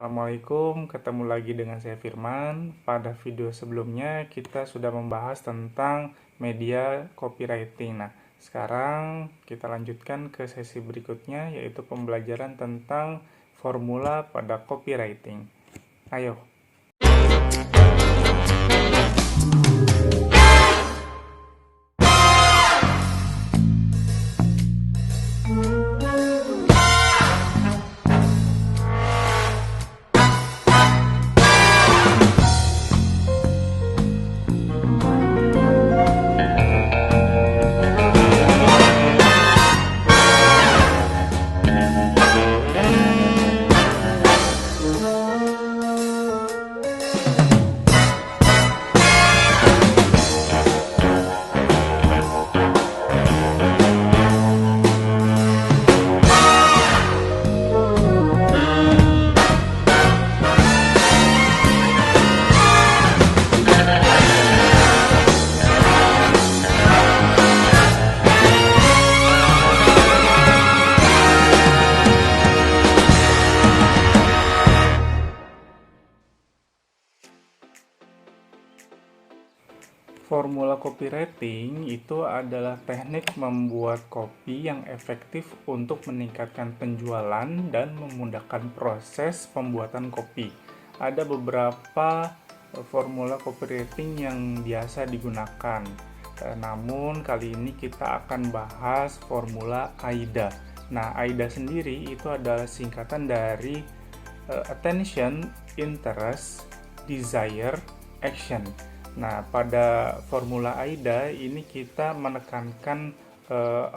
Assalamualaikum, ketemu lagi dengan saya Firman. Pada video sebelumnya kita sudah membahas tentang media copywriting. Nah, sekarang kita lanjutkan ke sesi berikutnya, yaitu pembelajaran tentang formula pada copywriting. Ayo. Formula copywriting itu adalah teknik membuat copy yang efektif untuk meningkatkan penjualan dan memudahkan proses pembuatan copy. Ada beberapa formula copywriting yang biasa digunakan. Namun kali ini kita akan bahas formula AIDA. Nah, AIDA sendiri itu adalah singkatan dari Attention, Interest, Desire, Action. Nah, pada formula AIDA ini kita menekankan 4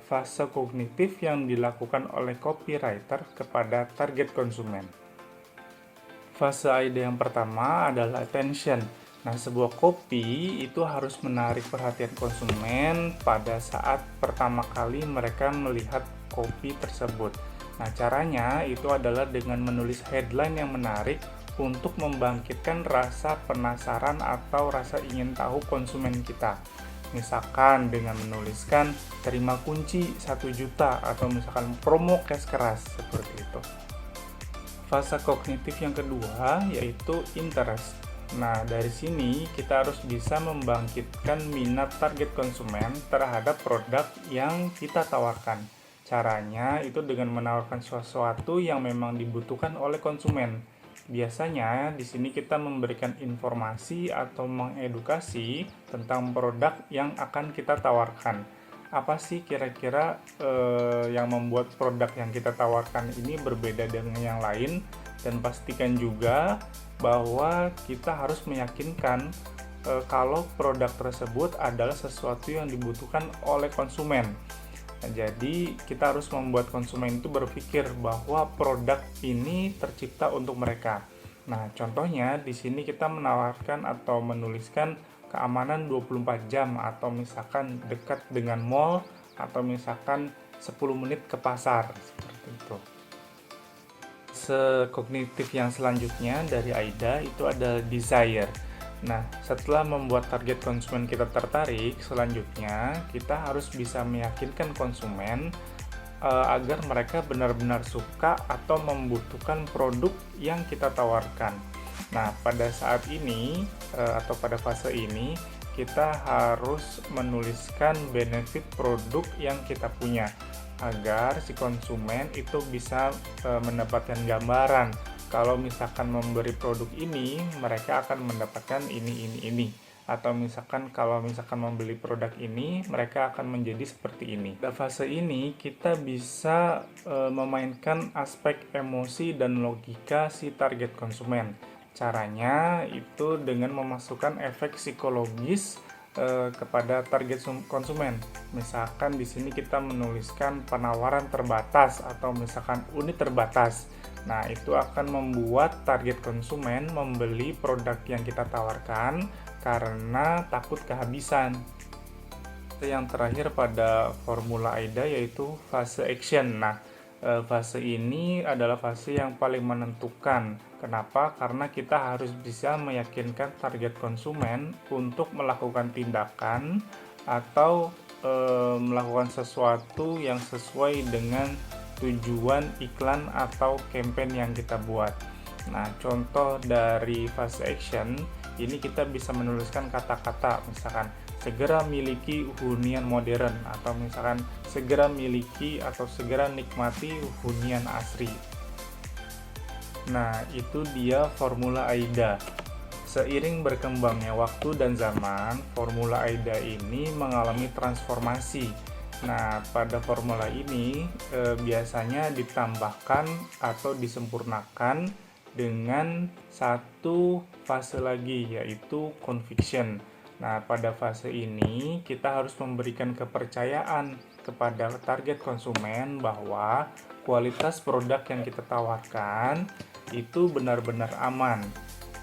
fase kognitif yang dilakukan oleh copywriter kepada target konsumen. Fase AIDA yang pertama adalah attention. Nah, sebuah copy itu harus menarik perhatian konsumen pada saat pertama kali mereka melihat copy tersebut. Nah, caranya itu adalah dengan menulis headline yang menarik untuk membangkitkan rasa penasaran atau rasa ingin tahu konsumen kita. Misalkan dengan menuliskan terima kunci 1 juta atau misalkan promo cash keras seperti itu. Fase kognitif yang kedua yaitu interest. Nah, dari sini kita harus bisa membangkitkan minat target konsumen terhadap produk yang kita tawarkan. Caranya itu dengan menawarkan sesuatu yang memang dibutuhkan oleh konsumen. Biasanya di sini kita memberikan informasi atau mengedukasi tentang produk yang akan kita tawarkan. Apa sih kira-kira yang membuat produk yang kita tawarkan ini berbeda dengan yang lain, dan pastikan juga bahwa kita harus meyakinkan kalau produk tersebut adalah sesuatu yang dibutuhkan oleh konsumen. Nah, jadi kita harus membuat konsumen itu berpikir bahwa produk ini tercipta untuk mereka. Nah, contohnya di sini kita menawarkan atau menuliskan keamanan 24 jam atau misalkan dekat dengan mall atau misalkan 10 menit ke pasar seperti itu. Sekognitif yang selanjutnya dari AIDA itu adalah desire. Nah, setelah membuat target konsumen kita tertarik, selanjutnya kita harus bisa meyakinkan konsumen agar mereka benar-benar suka atau membutuhkan produk yang kita tawarkan. Nah, pada saat ini atau pada fase ini, kita harus menuliskan benefit produk yang kita punya agar si konsumen itu bisa mendapatkan gambaran. Kalau misalkan memberi produk ini, mereka akan mendapatkan ini. Atau misalkan kalau misalkan membeli produk ini, mereka akan menjadi seperti ini. Pada fase ini, kita bisa memainkan aspek emosi dan logika si target konsumen. Caranya itu dengan memasukkan efek psikologis kepada target konsumen. Misalkan di sini kita menuliskan penawaran terbatas atau misalkan unit terbatas. Nah, itu akan membuat target konsumen membeli produk yang kita tawarkan karena takut kehabisan. Yang terakhir pada formula AIDA yaitu fase action. Nah, fase ini adalah fase yang paling menentukan. Kenapa? Karena kita harus bisa meyakinkan target konsumen untuk melakukan tindakan atau melakukan sesuatu yang sesuai dengan tujuan iklan atau campaign yang kita buat. Nah, contoh dari fase action ini kita bisa menuliskan kata-kata, misalkan segera miliki hunian modern, atau misalkan segera miliki atau segera nikmati hunian asri. Nah, itu dia formula AIDA. Seiring berkembangnya waktu dan zaman, formula AIDA ini mengalami transformasi. Nah, pada formula ini biasanya ditambahkan atau disempurnakan dengan satu fase lagi, yaitu conviction. Nah, pada fase ini kita harus memberikan kepercayaan kepada target konsumen bahwa kualitas produk yang kita tawarkan itu benar-benar aman.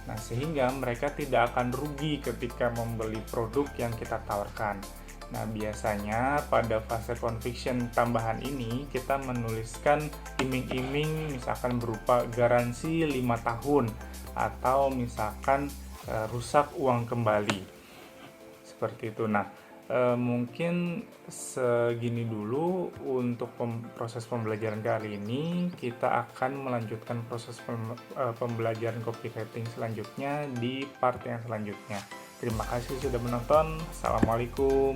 Nah, sehingga mereka tidak akan rugi ketika membeli produk yang kita tawarkan. Nah, biasanya pada fase conviction tambahan ini kita menuliskan iming-iming misalkan berupa garansi 5 tahun atau misalkan rusak uang kembali. Seperti itu. Nah, mungkin segini dulu untuk proses pembelajaran kali ini. Kita akan melanjutkan proses pembelajaran copywriting selanjutnya di part yang selanjutnya. Terima kasih sudah menonton. Assalamualaikum.